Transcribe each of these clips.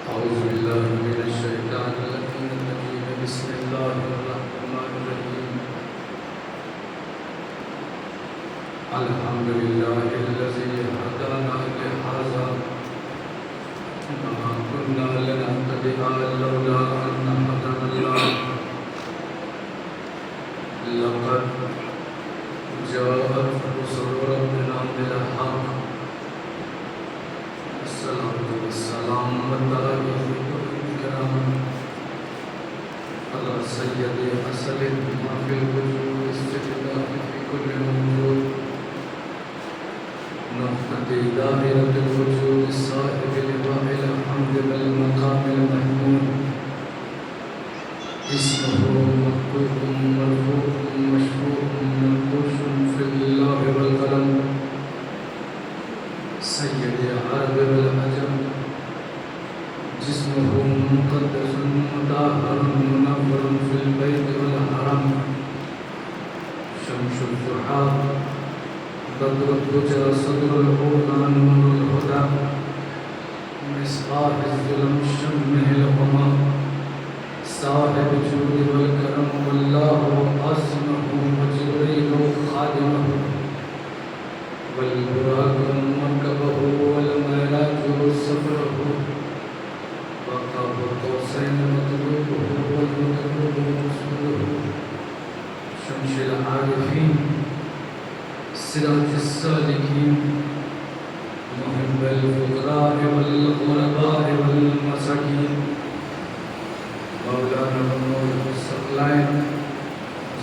أعوذ بالله من الشيطان الرجيم بسم الله الرحمن الرحيم الحمد لله الذي هدانا لهذا وما كنا لنهتدي لولا أن هدانا الله لقد جاءت رسل ربنا بالحق الصلاة والسلام على سيد أسد ما في الوجود استجداء في كل موجود نقطة دائرة الوجود الصاحب لواء الحمد بالمقام المحمود اسمه مكتوب مرفوع مشفوع منقوش في الله والقلم سيد العرب والعجم جسمه مقدس مطهر منور في البيت والحرم شمس الضحى بدر الدجى صدر الهدى نور الهدى مصباح الظلم شمه القمر صاحب الجود والكرم والله عظمه وجبريل خادمه والبراق مركبه والمعراج سفره وقاب قوسين مطلوبه والمطلوب مسؤوله شمس العارفين سراج السالكين محب الفقراء والغرباء والمساكين مولانا النور الثقلين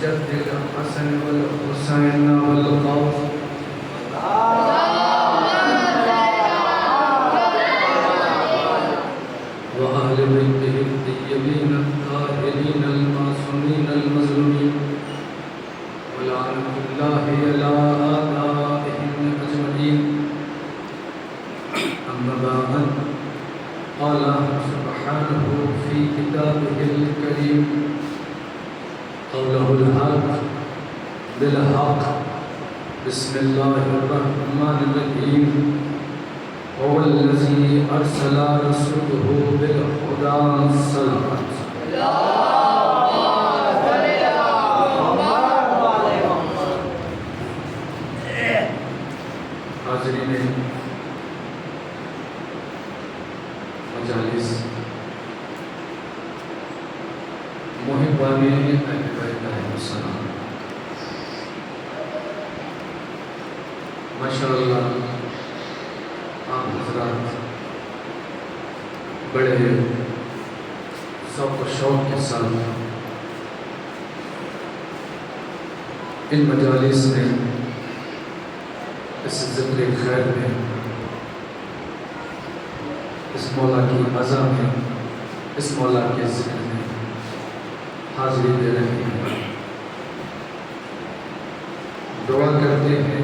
جد الحسن والحسين والقوس وأهل بيته الطيبين الطاهرين المعصومين المظلومين ولعنة الله على آبائهم أجمعين أما بعد قال سبحانه في كتابه الكريم قوله الحق بالحق بسم الله الرحمن الرحيم هو الذي أرسل رسوله بالهدى والسلامة حاضرین مجالس محبان اہل بیت علیہ السلام ماشاءاللہ آپ حضرات بڑے ذوق و شوق کے ساتھ ان مجالس میں اس ذکر خیر میں اس مولا کی عزا میں اس مولا کے ذکر میں حاضری دے رہے ہیں دعا کرتے ہیں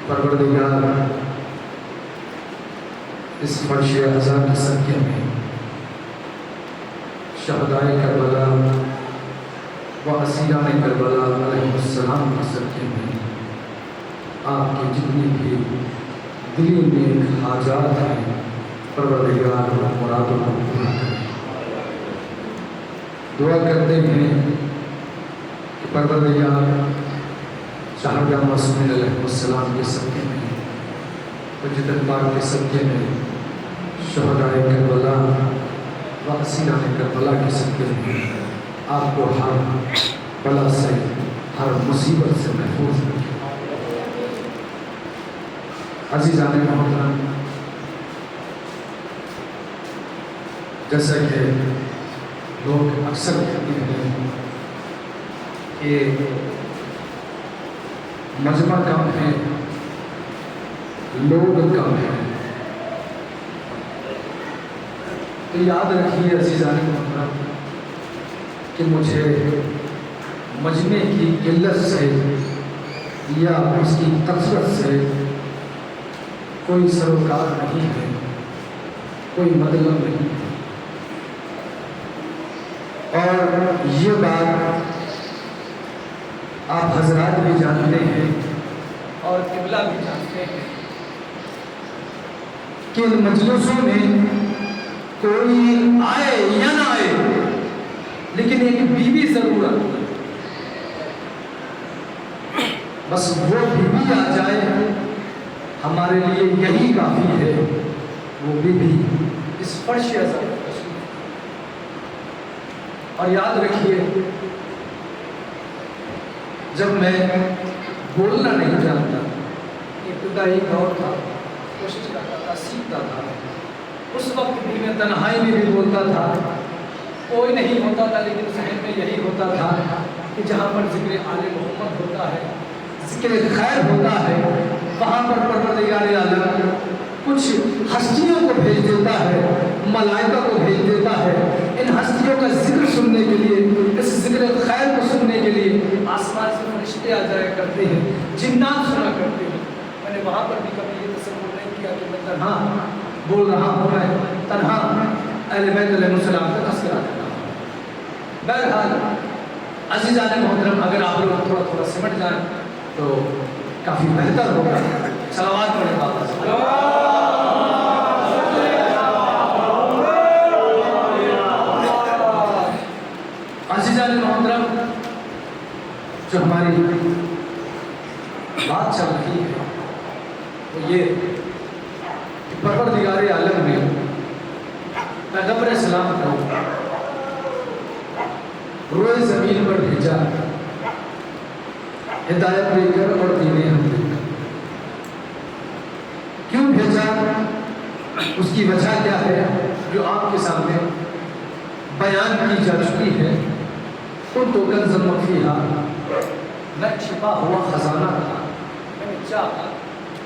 پروردگار اس فرش عزا کے صدقے میں شہدائے کربلا و اسیران کربلا علیہ السلام کے صدقے میں آپ کی جتنی بھی دلی میں حاجات ہیں پروردگار مرادوں کو پورا کریں دعا کرتے ہیں کہ پروردگار شاہجہاں معصوم علیہ السلام کے صدقے میں حجت پاک کے صدقے میں شہدائے کربلا و اسیران کربلا کے صدقے میں آپ کو ہر بلا سے ہر مصیبت سے محفوظ رکھیں عزیزان محترم جیسا کہ لوگ اکثر کہتے ہیں کہ مجمع کم ہے لوگ کم ہیں تو یاد رکھیے عزیزان محترم کہ مجھے مجمع کی قلت سے یا اس کی کثرت سے کوئی سروکار نہیں ہے کوئی مطلب نہیں ہے اور یہ بات آپ حضرات بھی جانتے ہیں اور قبلہ بھی جانتے ہیں کہ کہ ان مجلسوں میں کوئی آئے یا نہ آئے لیکن ایک بیوی ضرور آتی ہے، بس وہ بیوی آ جائے ہمارے لیے یہی کافی ہے۔ وہ بیوی اس فرش عظمت اور یاد رکھیے جب میں بولنا نہیں جانتا، ابتدائی دور تھا، کوشش کرتا تھا، سیکھتا تھا، اس وقت بھی میں تنہائی میں بھی بولتا تھا، کوئی نہیں ہوتا تھا، لیکن ذہن میں یہی ہوتا تھا کہ جہاں پر ذکر آل محمد ہوتا ہے، ذکر خیر ہوتا ہے، وہاں پر پروردگار عالم کچھ ہستیوں کو بھیج دیتا ہے، ملائکہ کو بھیج دیتا ہے، ان ہستیوں کا ذکر سننے کے لیے، اس ذکر خیر کو سننے کے لیے آسمان سے فرشتے آ جایا کرتے ہیں، جنات سنا کرتے ہیں۔ میں نے وہاں پر بھی کبھی یہ تصور نہیں کیا کہ میں تنہا بول رہا ہوں، میں تنہا اہل بیت علیہ السلام کا تذکرہ کر رہا ہوں۔ بہرحال عزیزان محترم، اگر آپ لوگ تھوڑا تھوڑا سمٹ جائیں تو کافی بہتر ہوگا۔ صلوات پڑھیں بابا۔ عزیزان محترم، جو ہماری بات چل رہی ہے وہ یہ کہ پروردگار عالم نے پیغمبر اسلام کو روئے زمین پر بھیجا، ہدایت دے کر اور دین حق دے کر۔ کیوں بھیجا؟ اس کی وجہ کیا ہے جو آپ کے سامنے بیان کی جا چکی ہے۔ کن تو کنز مخفیہ، میں چھپا ہوا خزانہ تھا، میں نے چاہا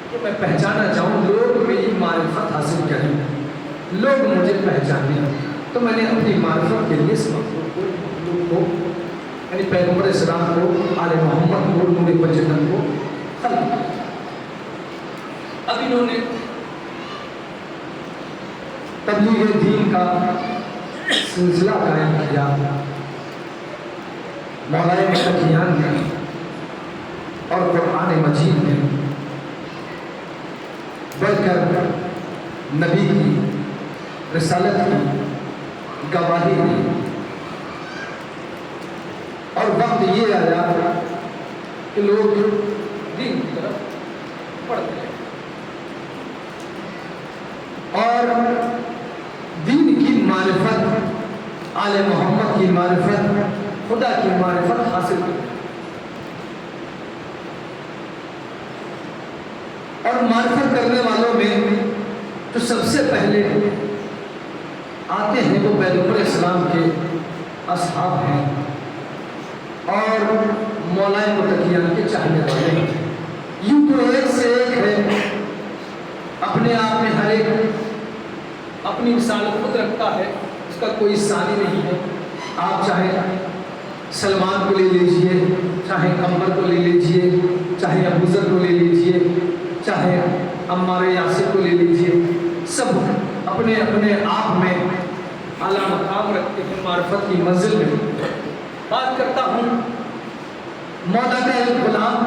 کہ میں پہچانا چاہوں، لوگ میری معرفت حاصل کریں، لوگ مجھے پہچانیں، تو میں نے اپنی معرفت کے لیے اس مخلوق کو یعنی پیغمبر اسلام کو، آل محمد کو، نور بجدن کو خلق کیا۔ اب انہوں نے تبلیغ دین کا سلسلہ قائم کیا، مولائے متقیان نے اور قرآن مجید نے بڑھ کر نبی کی رسالت کی گواہی دی، اور وقت یہ آیا کہ لوگ دین کی طرف پڑھتے ہیں اور دین کی معرفت، آل محمد کی معرفت، خدا کی معرفت حاصل کرتے ہیں۔ اور معرفت کرنے والوں میں جو سب سے پہلے آتے ہیں وہ پیغمبر اسلام کے اصحاب ہیں اور مولائے متقیان کے چاہنے والے ہیں۔ یوں تو ایک سے ایک ہے، اپنے آپ میں ہر ایک اپنی مثال خود رکھتا ہے، اس کا کوئی ثانی نہیں ہے۔ آپ چاہے سلمان کو لے لیجئے، چاہے عمر کو لے لیجئے، چاہے ابو ذر کو لے لیجئے، چاہے عمار یاسر کو لے لیجئے، سب اپنے اپنے آپ میں اعلیٰ مقام رکھتے ہیں معرفت کی منزل میں۔ بات کرتا ہوں مولا کا ایک غلام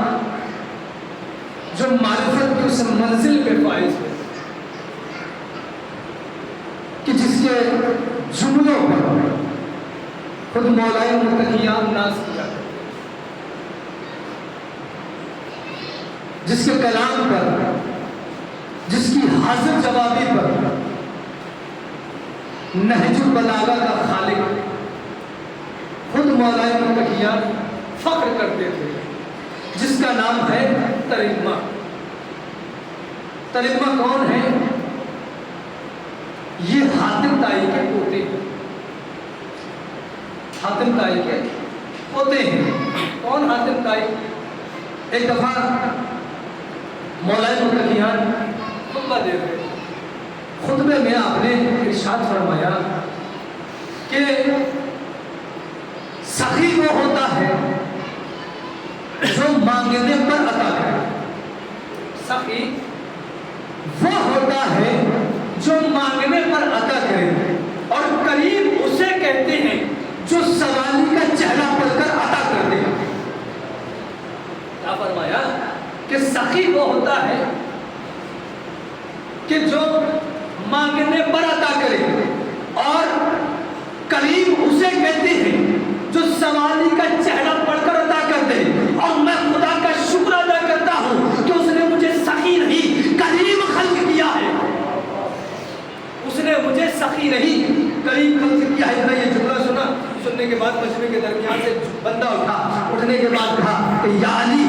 جو معرفت کی اس منزل پہ فائز ہے کہ جس کے جملوں پر خود مولائے متقیان ناز کیا کرتے ہیں، جس کے کلام پر، جس کی حاضر جوابی پر نہج البلاغہ کا خالق خود مولائے متقیان فخر کرتے تھے، جس کا نام ہے ترجمہ۔ ترجمہ کون ہے؟ یہ حاتم طائی کے پوتے ہیں، حاتم طائی کے پوتے ہیں۔ کون حاتم طائی؟ ایک دفعہ مولائے متقیان خطبہ دے رہے تھے، خطبے میں آپ نے ارشاد فرمایا کہ سخی وہ ہوتا ہے جو مانگنے پر عطا کرے، سخی وہ ہوتا ہے جو مانگنے پر عطا کرے، اور کریم اسے کہتے ہیں جو سوالی کا چہرہ پڑھ کر عطا کر دے۔ کیا فرمایا کہ سخی وہ ہوتا ہے کہ جو سخی نہیں، قریب کم سے کیا ہے. یہ جملہ سننے کے بعد مجمع کے درمیان سے بندہ اٹھا، اٹھنے کے بعد کہا کہ یا علی،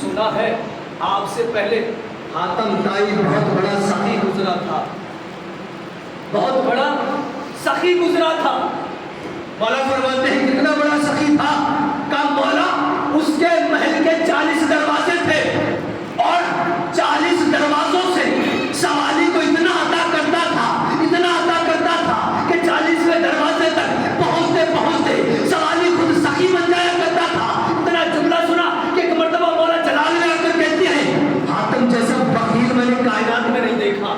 سنا ہے آپ سے پہلے حاتم طائی بہت بڑا سخی گزرا تھا، بہت بڑا سخی گزرا تھا. مولا فرماتے ہیں کتنا بڑا سخی تھا؟ کہا مولا اس کے محل کے 40 دروازے تھے اور 40 دروازوں سے سوالی کو اتنا عطا کرتا تھا، اتنا عطا کرتا تھا کہ 40ویں دروازے تک پہنچتے پہنچتے سوالی خود سخی بن جایا کرتا تھا. اتنا جملہ سنا کہ ایک مرتبہ مولا جلال میں آ کر کہتی ہے حاتم جیسا بخیل میں نے کائنات میں نہیں دیکھا،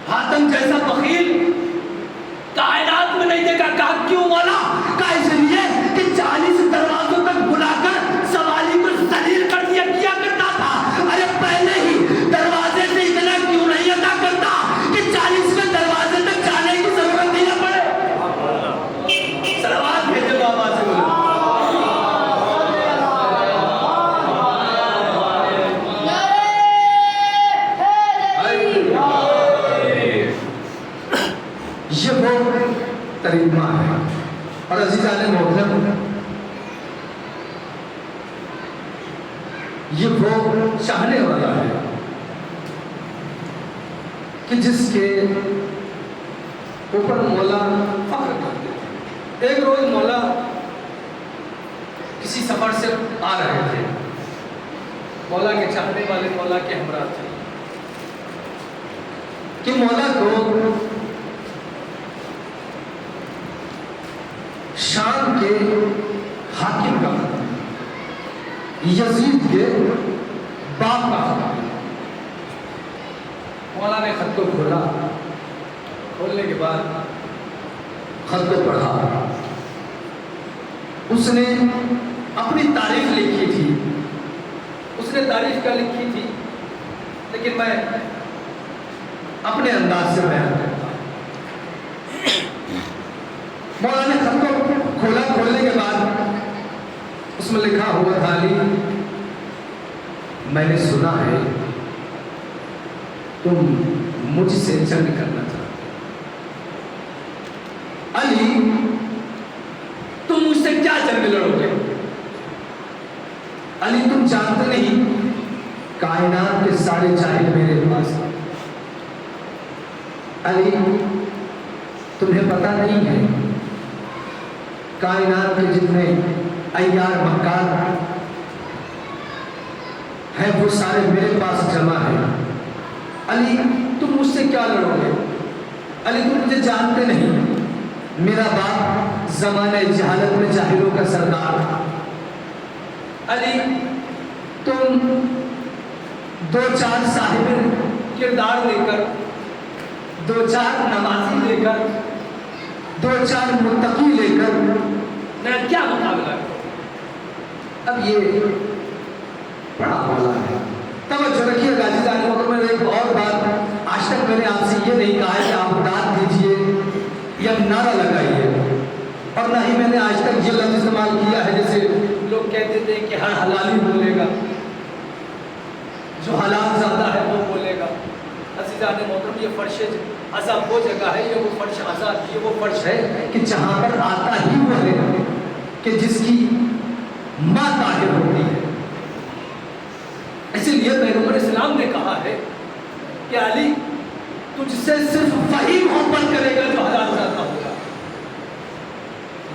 حاتم جیسا بخیل کائنات میں نہیں دیکھا. کہا کیوں مولا؟ کہا اس لیے کہ 40 دروازوں تک بلا کر سوالی کو ذلیل کر دیا کیا کرتا تھا. ارے پہلے ہی دروازے سے اتنا کیوں نہیں عطا کرتا کہ 40ویں دروازے تک جانے کی ضرورت نہیں پڑے. صلوات بھیجو تو آواز سے بولو. یہ وہ تریمہ ہے. اور عزیزان محترم، یہ وہ چاہنے والا ہے کہ جس کے اوپر مولا فخر کرتے تھے. ایک روز مولا کسی سفر سے آ رہے تھے، مولا کے چاہنے والے مولا کے ہمراہ تھے کہ مولا کو شام کے حاکم کا خط، یزید کے باپ کا خط. مولا نے خط کو کھولا، کھولنے کے بعد خط کو پڑھا. اس نے اپنی تعریف لکھی تھی، اس نے تعریف کیا لکھی تھی لیکن میں اپنے انداز سے بیان کرتا ہوں. مولا نے خط کو کھولا، کھولنے کے بعد اس میں لکھا ہوا تھا علی، میں نے سنا ہے تم مجھ سے جنگ کرنا چاہتے. علی تم مجھ سے کیا جنگ لڑو گے؟ علی تم جانتے نہیں کائنات کے سارے جاہل میرے پاس. علی تمہیں پتہ نہیں ہے کائنات کے جتنے ایار مکار ہیں وہ سارے میرے پاس جمع ہیں. علی تم مجھ سے کیا لڑو گے؟ علی تم مجھے جانتے نہیں، میرا باپ زمانہ جہالت میں جاہلوں کا سردار تھا. علی تم 2-4 صاحب کردار لے کر، 2-4 نمازی لے کر، 2-4 متقی لے کر میں کیا مقابلہ کروں؟ اب یہ بڑا مولا ہے. توجہ رکھیے گا عزیزان محترم. میں ایک اور بات، آج تک میں نے آپ سے یہ نہیں کہا ہے کہ آپ داد دیجئے یا نعرہ لگائیے، اور نہ ہی میں نے آج تک یہ لفظ استعمال کیا ہے جیسے لوگ کہتے تھے کہ ہر حلالی بولے گا، جو حلال زیادہ ہے وہ بولے گا. عزیزان محترم، یہ فرش عذاب وہ جگہ ہے، یہ وہ فرش عذاب، یہ وہ فرش ہے کہ جہاں پر آتا ہی وہ ہے کہ جس کی ماں طاہر ہوتی ہے. اسی لیے پیغمبر اسلام نے کہا ہے کہ علی تجھ سے صرف وہی محبت کرے گا جو حلال زیادہ ہوگا.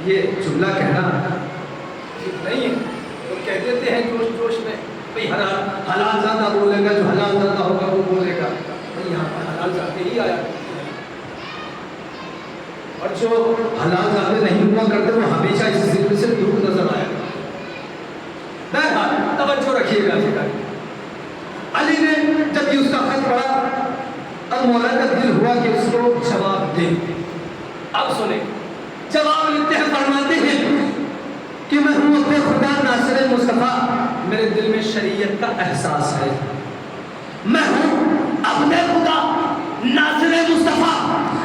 یہ جملہ کہنا ٹھیک نہیں ہے. لوگ کہہ دیتے ہیں جوش جوش میں بھئی حلال زیادہ بولے گا، جو حلال زیادہ ہوگا وہ بولے گا. بھئی یہاں پر حلال زیادہ ہی آیا، اور جو حلال زیادہ نہیں ہوا کرتے وہ ہمیشہ اس ذکر سے دور نظر آیا. بہرحال توجہ رکھیے گا. علی نے جب یہ اس کا خط پڑھا، اب مولا کا دل ہوا کہ اس کو جواب دے. اب سنیں جواب لکھتے ہیں، فرماتے ہیں کہ میں ہوں اپنے خدا ناصر مصطفیٰ، میرے دل میں شریعت کا احساس ہے. میں ہوں اپنے خدا ناصر مصطفیٰ،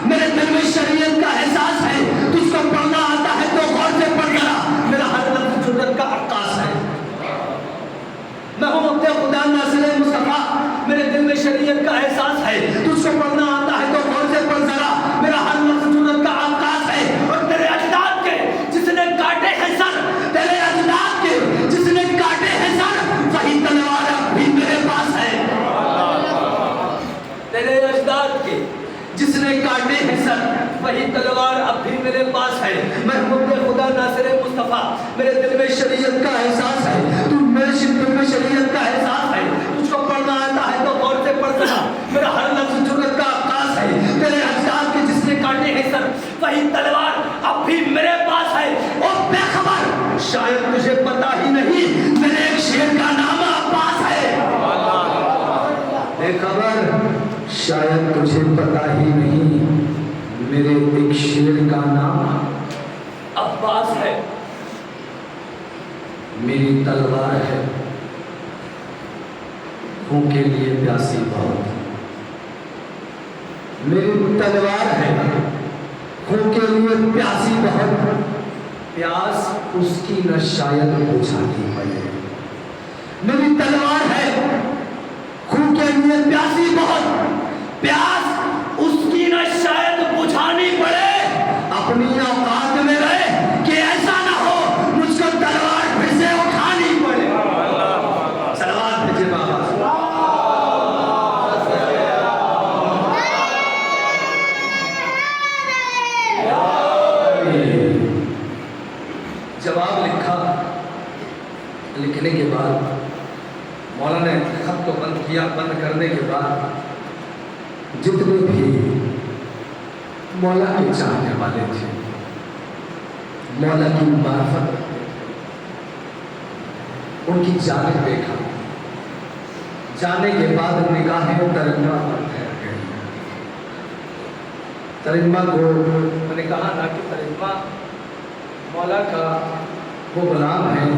میرے دل میں شریعت کا احساس ہے. تجھ کو پڑھنا آتا ہے تو غور سے پڑھ ذرا، میرا ہر لفظ جرأت کا عکاس ہے. میں ہوں اپنے خدا ناصر مصطفیٰ، میرے دل میں شریعت کا احساس ہے. تجھ کو پڑھنا آتا ہے تو غور سے پڑھ ذرا، نے کاٹے ہیں سر وہی تلوار اب بھی میرے پاس ہے. محبوب خدا ناصر مصطفیٰ میرے دل میں شریعت کا احساس ہے. تو میرے دل میں شریعت کا احساس ہے. تجھ کو پڑھنا آتا ہے تو غور سے پڑھ سکا. میرا ہر لفظ جرأت کا عکاس ہے. تیرے اجداد کے جس نے کاٹے ہیں سر وہی تلوار اب بھی میرے پاس ہے. اور بے خبر شاید تجھے پتا ہی نہیں میرے ایک شیر کا نام عباس ہے. بے خبر شاید تجھے پتا ہی نہیں میرے ایک شیر کا نام عباس ہے. میری تلوار ہے خون کے لیے پیاسی بہت. میری تلوار ہے خون کے لیے پیاسی بہت. پیاس اس کی نہ شاید بجھانی پڑے. میری تلوار ہے خون کے لیے پیاسی بہت. پیاس اس کی نہ شاید بجھانی پڑے. اپنی اوقات میں رہے کہ ایسا نہ ہو مجھ کو تلوار پھر سے اٹھانی پڑے. سلوات بھیجے بابا. جواب لکھا. لکھنے کے بعد مولانا نے خط کو بند کیا. بند کرنے کے بعد جتنے بھی مولا کے چاہنے والے تھے مولا کی معرفت رکھتے تھے ان کی جانب دیکھا. جانے کے بعد نگاہیں ترنگا پر ٹھہر گئی. ترنگا کو میں نے کہا نا کہ ترنگا مولا کا وہ غلام ہے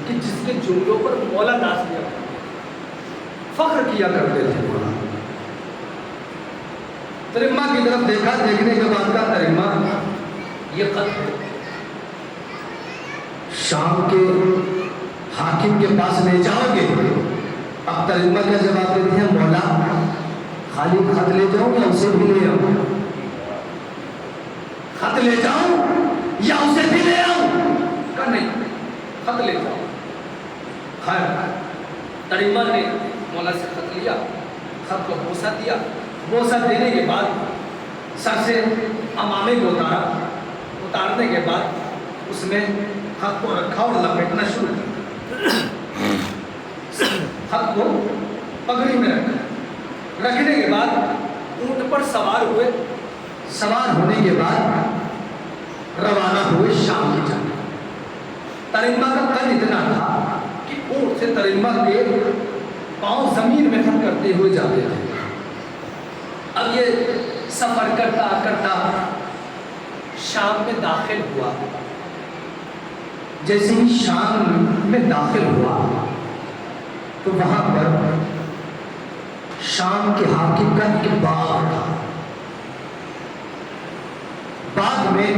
کہ جس کے جملوں پر مولا ناز کیا فخر کیا کرتے تھے. مولا ترنگا کی طرف دیکھا. دیکھنے کے بعد کا ترنگا یہ خط ہے شام کے حاکم کے پاس لے جاؤ گے. اب ترنگا کیا جواب دیتے ہیں مولا خالی خط لے جاؤں یا اسے بھی لے آؤں. خط لے جاؤں یا اسے بھی لے آؤں. کہا نہیں خط لے جاؤ. خیر ترنگا نے مولا سے خط لیا. خط کو بوسہ دیا. بوسہ دینے کے بعد سر سے امامے کو اتارا. اتارنے کے بعد اس میں خط کو رکھا اور لپیٹنا شروع کیا. خط کو پگڑی میں رکھا. رکھنے کے بعد اونٹ پر سوار ہوئے. سوار ہونے کے بعد روانہ ہوئے شام کی جانب. ترنگا کا قد اتنا تھا کہ اونٹ سے ترنگا کے پاؤں زمین میں خط کرتے ہوئے جاتے تھے. اب یہ سفر کرتا کرتا شام میں داخل ہوا. جیسے ہی شام میں داخل ہوا تو وہاں پر شام کے حاکم کا ایک باغ تھا. باغ میں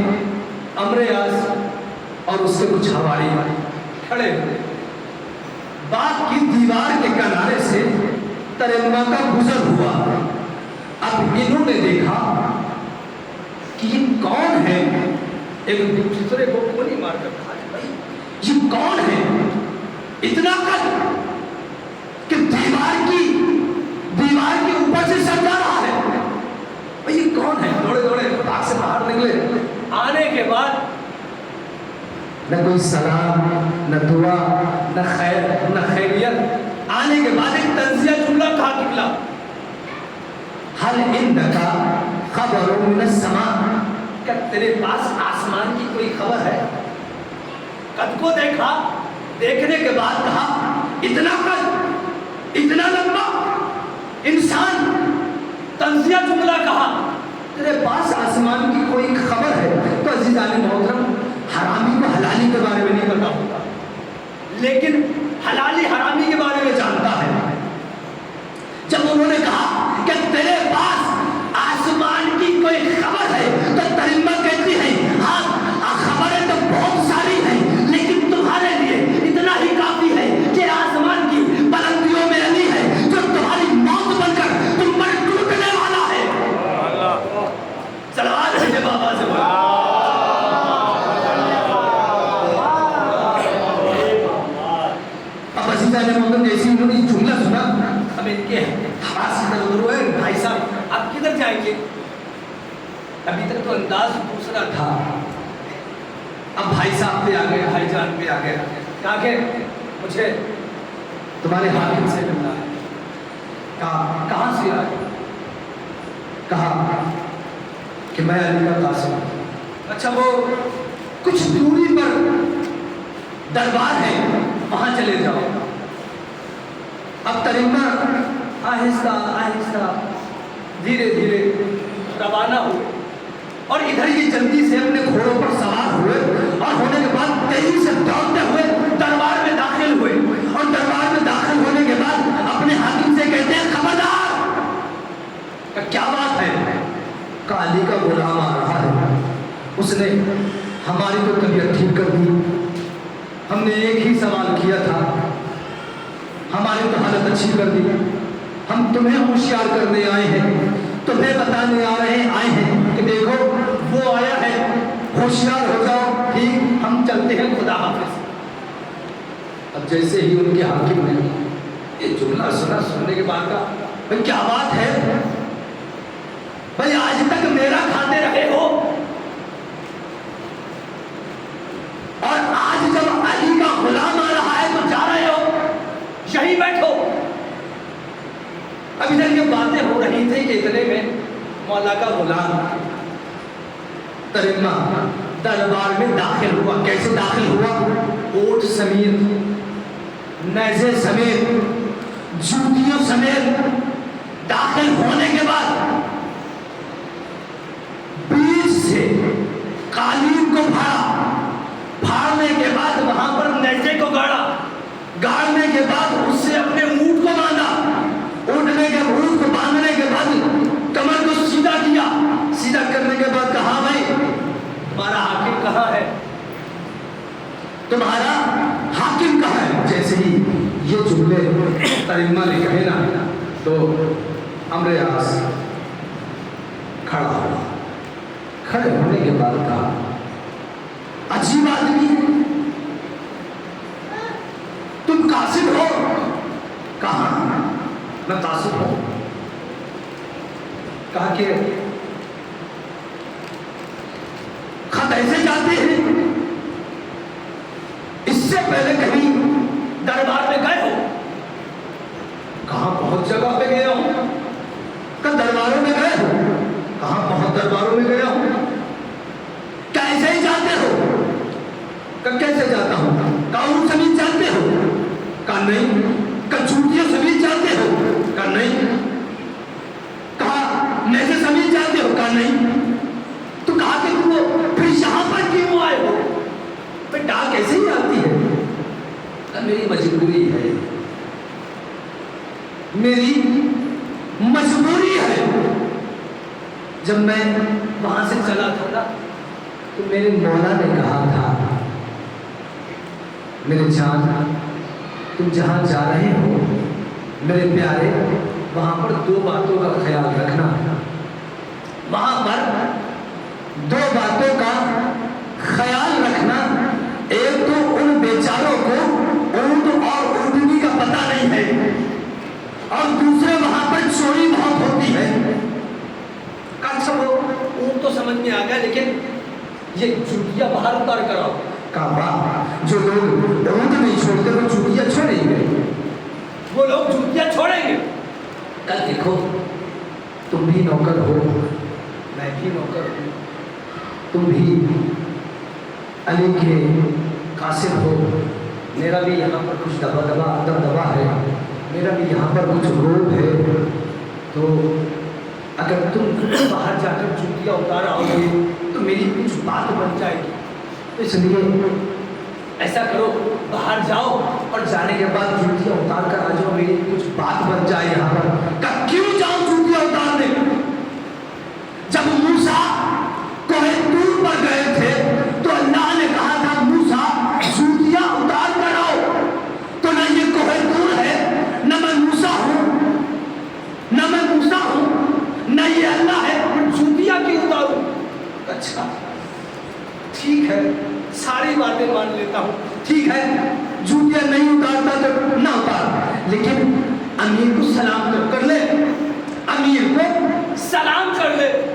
امر اعظ اور اس کے کچھ حواری کھڑے ہوئے. باغ کی دیوار کے کنارے سے ترنگا کا گزر ہوا. اب انہوں نے دیکھا کہ یہ کون ہے. ایک دوسرے کو گولی مار کر کہا بھائی یہ کون ہے اتنا قد کہ دیوار کے اوپر سے سر جا رہا ہے. بھائی یہ کون ہے. دوڑے دوڑے باغ سے باہر نکلے. آنے کے بعد نہ کوئی سلام نہ دعا نہ خیر نہ خیریت. آنے کے بعد ایک تنزیہ جملہ کہا نکلا حل عندکا خبر من السماء. کیا تیرے پاس آسمان کی کوئی خبر ہے. قد کو دیکھا. دیکھنے کے بعد کہا اتنا قد اتنا لمبا انسان. تنزیہ جملہ کہا تیرے پاس آسمان کی کوئی خبر ہے. تو عزیزان محترم حرامی کو حلالی کے بارے میں نہیں پتا ہوتا لیکن حلالی حرامی کے بارے میں جانتا ہے. جب انہوں نے کہا کہ تیرے پاس آسمان کی کوئی خبر ہے تو ترنگا کہتی ہے ہاں خبریں تو بہت ساری ہیں لیکن تمہارے لیے اتنا ہی کافی ہے کہ آسمان کی بلندیوں میں علی ہے جو تمہاری موت بن کر تم پر ٹوٹنے والا ہے. ابھی تک تو انداز دوسرا تھا، اب بھائی صاحب پہ آ گئے، بھائی جان پہ آ گئے، کہا کہ مجھے تمہارے حاکم سے ملنا ہے۔ کہا کہاں سے آئے؟ کہا کہ میں علی کا قاسم ہوں۔ اچھا وہ کچھ دوری پر دربار ہے، وہاں چلے جاؤ۔ اب ترنما آہستہ آہستہ دھیرے دھیرے روانہ ہوئے اور ادھر یہ جلدی سے اپنے گھوڑوں پر سوار ہوئے اور ہونے کے بعد تیزی سے دوڑتے ہوئے دربار میں داخل ہوئے اور دربار میں داخل ہونے کے بعد اپنے حاکم سے کہتے ہیں خبردار! کیا بات ہے؟ کہ علی کا غلام آ رہا ہے، اس نے ہماری تو طبیعت ٹھیک کر دی، ہم نے ایک ہی سوال کیا تھا، ہماری تو حالت اچھی کر دی، ہم تمہیں ہوشیار کرنے آئے ہیں، تمہیں بتانے آئے ہیں کہ دیکھو وہ آیا ہے، ہوشیار ہو جاؤ، ٹھیک ہم چلتے ہیں، خدا حافظ۔ اب جیسے ہی ان کے حاکم نے یہ جملہ سننے کے بعد کہا بھئی کیا بات ہے؟ بھئی آج تک میرا کھاتے رہے ہو اور آج جب علی کا غلام آ رہا ہے تو جا رہے ہو، یہیں بیٹھو۔ اب ادھر یہ باتیں ہو رہی تھی کہ اتنے میں مولا کا غلام ترنما دربار میں داخل ہوا۔ کیسے داخل ہوا؟ اونٹ سمیت، نیزے سمیت، جوتیوں سمیت داخل ہونے کے بعد بیچ سے قالین کو پھاڑنے کے بعد وہاں پر نیزے کو گاڑنے کے بعد اس سے اپنے اونٹ کو باندھا، اونٹنے کے اونٹ کو باندھنے کے بعد کمر کو سیدھا کیا، سیدھا کرنے کے بعد کہا بھائی تمہارا حاکم کہاں ہے؟ تمہارا حاکم کہاں ہے؟ جیسے ہی یہ جملے ترنما نے کہے نا تو امر اعظ کھڑا ہوا۔ کھڑے ہونے کے بعد کہا عجیب آدمی ہے، تم قاصد ہو؟ کہاں میں قاصد ہوں۔ کہا کہ خط ایسے جاتے ہیں، اس سے پہلے کہیں دربار میں گئے ہو؟ کہاں بہت جگہ پہ گیا ہوں۔ کہ درباروں میں گئے ہو؟ کہاں بہت درباروں میں گیا ہوں۔ کیسے ہی جاتے ہو؟ کہ کیسے جاتا ہوں؟ کہ اونٹ سمیت جاتے ہو؟ کہ نہیں۔ کہ جوتیوں سمیت جاتے ہو؟ کہ نہیں۔ کہا نیزے سمیت جاتے ہو؟ کہ نہیں۔ تو کہا کہ تم پھر یہاں پر کیوں آئے ہو؟ پھر ڈاک کیسے ہی آتی ہے؟ میری مجبوری ہے، میری مجبوری ہے۔ جب میں وہاں سے چلا تھا نا تو میرے مولا نے کہا تھا میرے جان تم جہاں جا رہے ہو میرے پیارے، وہاں پر دو باتوں کا خیال رکھنا، وہاں پر دو باتوں کا خیال رکھنا۔ ایک تو ان بیچاروں کو اونٹ اور اونٹنی کا پتہ نہیں ہے، اور دوسرے وہاں پر چوری بہت ہوتی ہے۔ کچھ وہ اونٹ تو سمجھ میں آ گیا، لیکن یہ جوتیاں باہر اتار کر آؤ۔ کہا جو لوگ اونٹ نہیں چھوڑتے وہ جوتیاں چھوڑیں گے، وہ لوگ جوتیاں چھوڑیں گے۔ کل دیکھو تم بھی نوکر ہو، میں بھی نوکر ہوں، تم بھی علی کے قاصد ہو، میرا بھی یہاں پر کچھ دبدبا ہے، میرا بھی یہاں پر کچھ روب ہے، تو اگر تم باہر جا کر جوتیاں اتار آؤ گے تو میری کچھ بات بن جائے گی، اس لیے ایسا کرو باہر جاؤ اور جانے کے بعد جوتیاں اتار کر آ جاؤ، میری کچھ بات بن جائے یہاں پر۔ کیوں جاؤ جوتیاں اتارنے؟ جب موسیٰ کوہ طور پر گئے تھے تو اللہ نے کہا تھا موسیٰ جوتیاں اتار کر آؤ، تو نہ یہ کوہ طور ہے، نہ میں موسیٰ ہوں، نہ میں موسیٰ ہوں، نہ یہ اللہ ہے، جوتیاں کیوں اتاروں؟ اچھا ٹھیک ہے، ساری باتیں مان لیتا ہوں، ٹھیک ہے جوتیاں نہیں اتارتا تو نہ اتار، لیکن امیر کو سلام کر لے، امیر کو سلام کر لے۔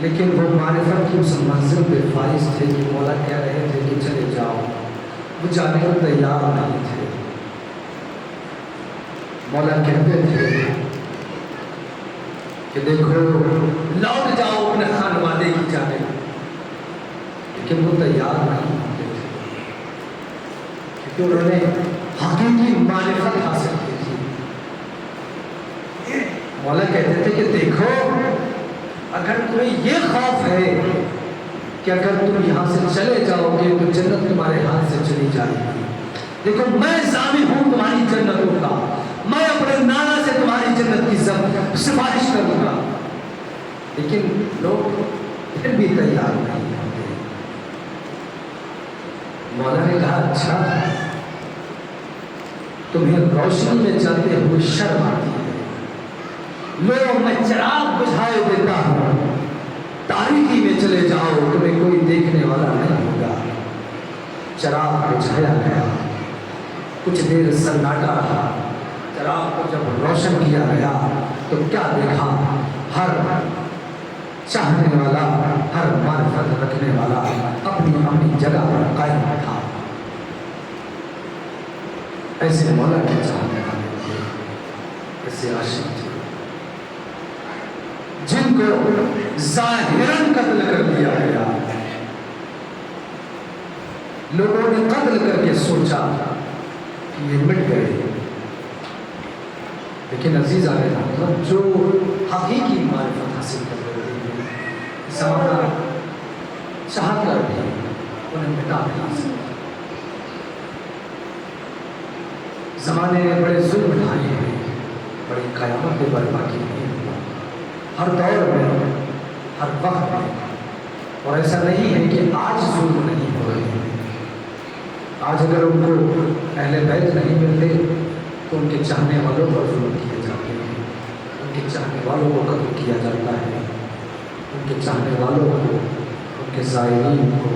لیکن وہ معرفت کی اس منزل پہ فائز تھے کہ مولا کہہ رہے تھے کہ چلے جاؤ، وہ جانے کو تیار نہیں تھے۔ مولا کہتے تھے کہ دیکھو لوٹ جاؤ اپنے خانوادے کی جانب، لیکن وہ تیار نہیں ہوتے تھے کیونکہ انہوں نے حقیقی معرفت حاصل کی تھی۔ مولا کہتے تھے کہ دیکھو اگر تمہیں یہ خوف ہے کہ اگر تم یہاں سے چلے جاؤ گے تو جنت تمہارے ہاتھ سے چلی جائے گی، دیکھو میں ضامن ہوں تمہاری جنتوں کا، میں اپنے نانا سے تمہاری جنت کی سفارش کروں گا، لیکن لوگ پھر بھی تیار نہیں ہوتے۔ مولا نے کہا اچھا تمہیں روشنی میں چلتے ہوئے شرم آتی ہے، لو میں چراغ بجھائے دیتا ہوں، تاریکی میں چلے جاؤ تمہیں کوئی دیکھنے والا نہیں ہوگا۔ چراغ بجھایا گیا، کچھ دیر سناٹا رہا، چراغ کو جب روشن کیا گیا تو کیا دیکھا، ہر چاہنے والا، ہر معرفت رکھنے والا اپنی اپنی جگہ پر قائم تھا۔ ایسے مولا کے چاہنے والے تھے، ایسے عاشق تھے جن کو ظاہراً قتل کر دیا گیا۔ لوگوں نے قتل کر کے سوچا کہ یہ مٹ گئے، لیکن عزیزان محترم جو حقیقی معرفت حاصل کر رہے تھے زمانہ چاہ کر بھی انہیں مٹا نہیں سکتا۔ زمانے نے بڑے ظلم اٹھائے ہیں، بڑی قیامت برپا کی ہیں، ہر دور میں، ہر وقت میں، اور ایسا نہیں ہے کہ آج ظلم نہیں ہو رہے ہیں۔ آج اگر ان کو اہل بیت نہیں ملتے تو ان کے چاہنے والوں پر ظلم کیے جاتے ہیں، ان کے چاہنے والوں کو قتل کیا جاتا ہے، ان کے چاہنے والوں کو، ان کے زائرین کو،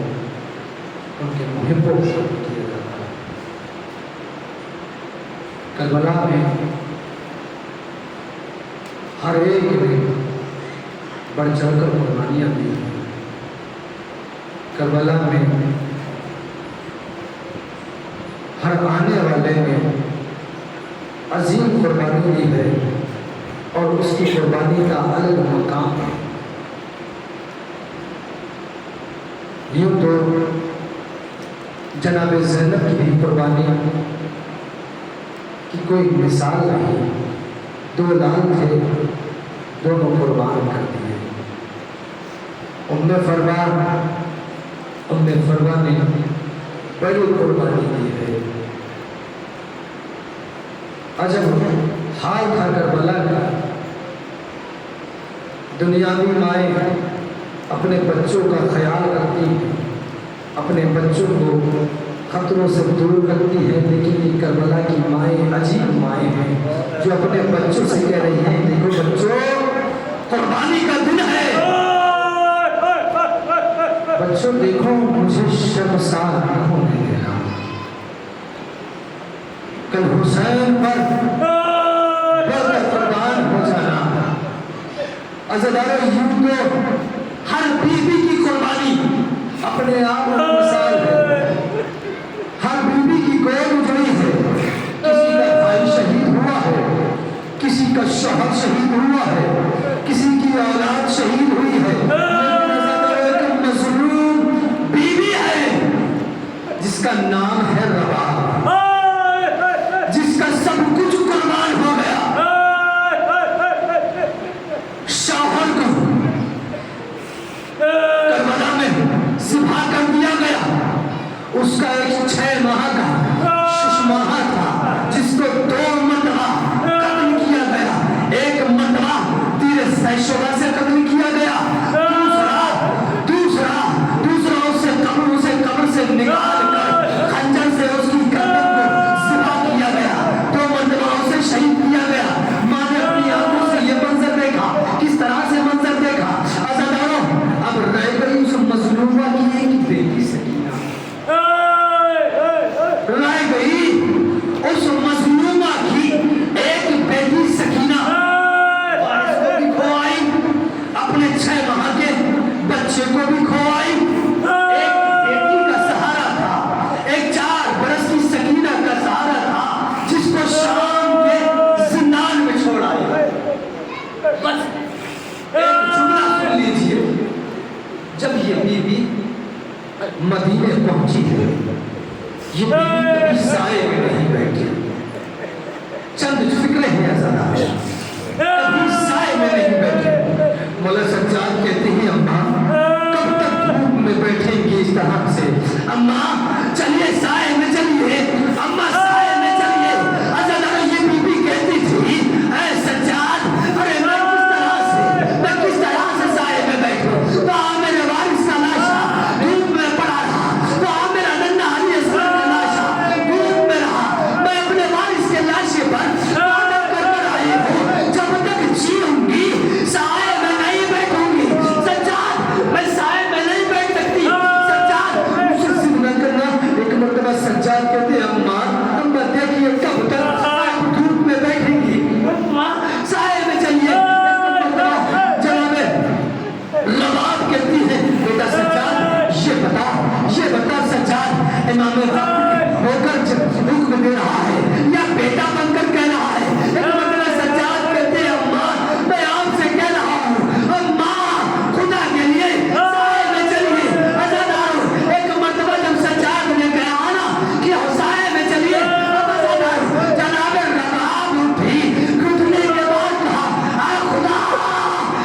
ان کے محبوں کو قتل کیا جاتا ہے۔ کربلا میں ہر ایک نے بڑھ چڑھ کر قربانیاں دی ہیں۔ کربلا میں ہر آنے والے نے عظیم قربانی دی ہے اور اس کی قربانی کا الگ مقام ہے۔ یوں تو جناب زینب کی بھی قربانی کی کوئی مثال نہیں، دو لال تھے، دونوں قربان کر دیے۔ ام فروا نے بڑی قربانی دی ہے۔ عجب حال تھا کربلا کا، دنیاوی مائیں اپنے بچوں کا خیال رکھتی ہیں، اپنے بچوں کو خطروں سے دور رکھتی ہے، لیکن یہ کربلا کی مائیں عجیب مائیں ہیں جو اپنے بچوں سے کہہ رہی ہیں دیکھو بچوں قربانی کا دن ہے، بچوں دیکھو مجھے شرمسار نہ ہونے دینا، کل حسین پر قربان ہو جانا۔ عزیزانو یوں تو ہر بیوی کی قربانی اپنے آپ میں مثال ہے، ہر بیوی کی گود اجڑی ہے، کسی کا بھائی شہید ہوا ہے، کسی کا شوہر شہید ہوا ہے، کسی کی اولاد شہید ہوئی ہے، ایک مظلوم بیوی ہے جس کا نام ہے رباب، جس کا سب کچھ قربان ہو گیا۔ شوہر کو کربلا میں ذبح کر دیا گیا، اس کا ایک 6 ماہ کا ششماہا تھا جس کو 2 مرتبہ قتل کیا گیا، ایک مرتبہ یہ بیوی مدینے پہنچی ہے، یہ بیوی کبھی سائے میں نہیں بیٹھی، چند فکریں ہیں ازادہ، کبھی سائے میں نہیں بیٹھی۔ مولا سجاد کہتے ہیں اماں کب تک دھوپ میں بیٹھیں گی اس طرح سے؟ اماں چلیے سائے میں چلیے، اماں سائے میں چلیے۔ ازادہ یہ بیوی کہتی تھی اے سجاد ارے میں کس طرح سے سائے میں بیٹھوں؟ تو میرے وارث کا لاشا دھوپ میں پڑا رہا، تو میرا ننھا علی اصغر کا لاشا دھوپ میں رہا، میں اپنے وارث کے لاشے پر عبادت کر کر آئی ہوں، جب تک جیوں گی سائے میں نہیں بیٹھوں گی۔ سجاد میں سائے میں نہیں بیٹھ سکتی، سجاد مجھے ضد نہ کرنا۔ ایک مرتبہ سجاد کہتے ہیں اماں دیکھیے کب تک آپ دھوپ میں بیٹھیں گی، اماں سائے میں چلیے۔ رباب کہتی ہے بیٹا سجاد یہ بتا سجاد امام وقت ہو کر حکم دے رہا ہے یا بیٹا بن کر کہہ رہا ہے؟ ایک مرتبہ سجاد کہتے ہیں اماں میں آپ سے کہہ رہا ہوں اماں خدا کے لیے سائے میں چلیے۔ ازادارو ایک مرتبہ جب سجاد نے کہا نا کہ سائے میں چلیے، اب ازادارو جناب رباب اٹھی، گھٹنے کے بعد کہا اے خدا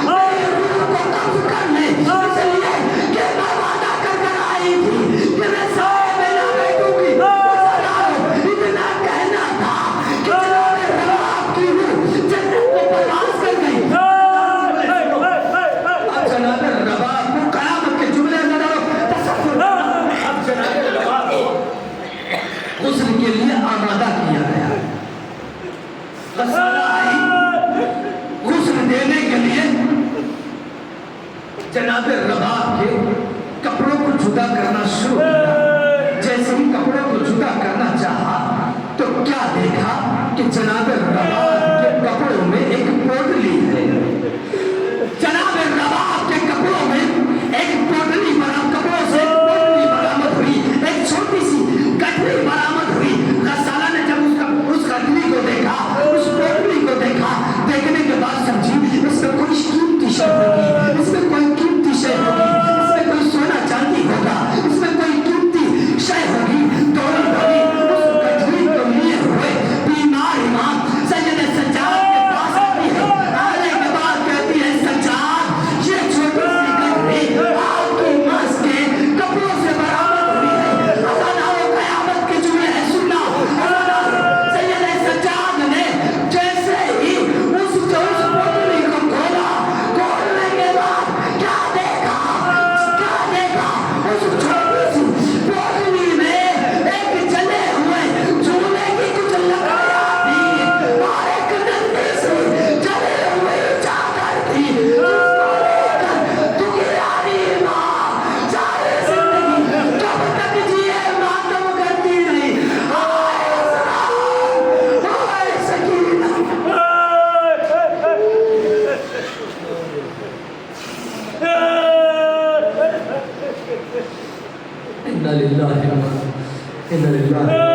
میری روح کو قبض کر لے، اس لیے کہ میں وعدہ کر کر آئی تھی کہ میں سائے میں نہ بیٹھوں گی۔ اتنا کہنا تھا کہ جناب رباب کی روح جنت کو پرواز کر گئی۔ اب جناب رباب کو قیامت کے جملے تصور، اب جناب رباب کو غسل کے لیے آمادہ کیا گیا، غسالہ آئی غسل دینے کے لیے۔ جناب رباب کے کپڑوں کو جدا کرنا شروع کیا، جیسے ہی کپڑوں کو جدا کرنا چاہا تو کیا دیکھا کہ جناب رباب کے کپڑوں میں ایک پوٹلی ہے۔ جناب رباب کے کپڑوں میں ایک پوٹلی کپڑوں سے پوٹلی برآمد ہوئی، ایک چھوٹی سی گٹھری برآمد ہوئی۔ غسالہ نے جب اس گٹھری کو دیکھا، اس پوٹلی کو دیکھا، دیکھنے کے بعد سمجھی اس میں کوئی قیمتی شے ہوگی، اس میں کوئی قیمتی شے ہوگی، اس میں کوئی سونا چاندی ہوگا، اس میں کوئی قیمتی شے ہوگی۔ دوڑی دوڑی اس گٹھری کو لیے ہوئے بیمار امام سید سجاد کے پاس آتی ہے، آنے کے بعد کہتی ہے سجاد یہ چھوٹی سی گٹھری آپ کی ماس کے کپڑوں سے برآمد ہوئی ہے۔ ازادارو قیامت کے جملے ہیں سننا۔ ازادارو سید سجاد نے جیسے ہی اس پوٹلی کو کھولا، کھولنے کے بعد کیا دیکھا اس چھوٹی سی پوٹلی میں ایک جلے ہوئے جھولے کی کچھ لکڑیاں تھی اور ایک ننھی سی جلے ہوئے چادر تھی، جس کو لے کر دکھیاری ماں ساری زندگی جب تک جیے ماتم کرتی رہی۔ ہائے اسرار، ہائے سکینہ۔ اِنَّ لِلَّهِ وَإِنَّ لِلَّهِ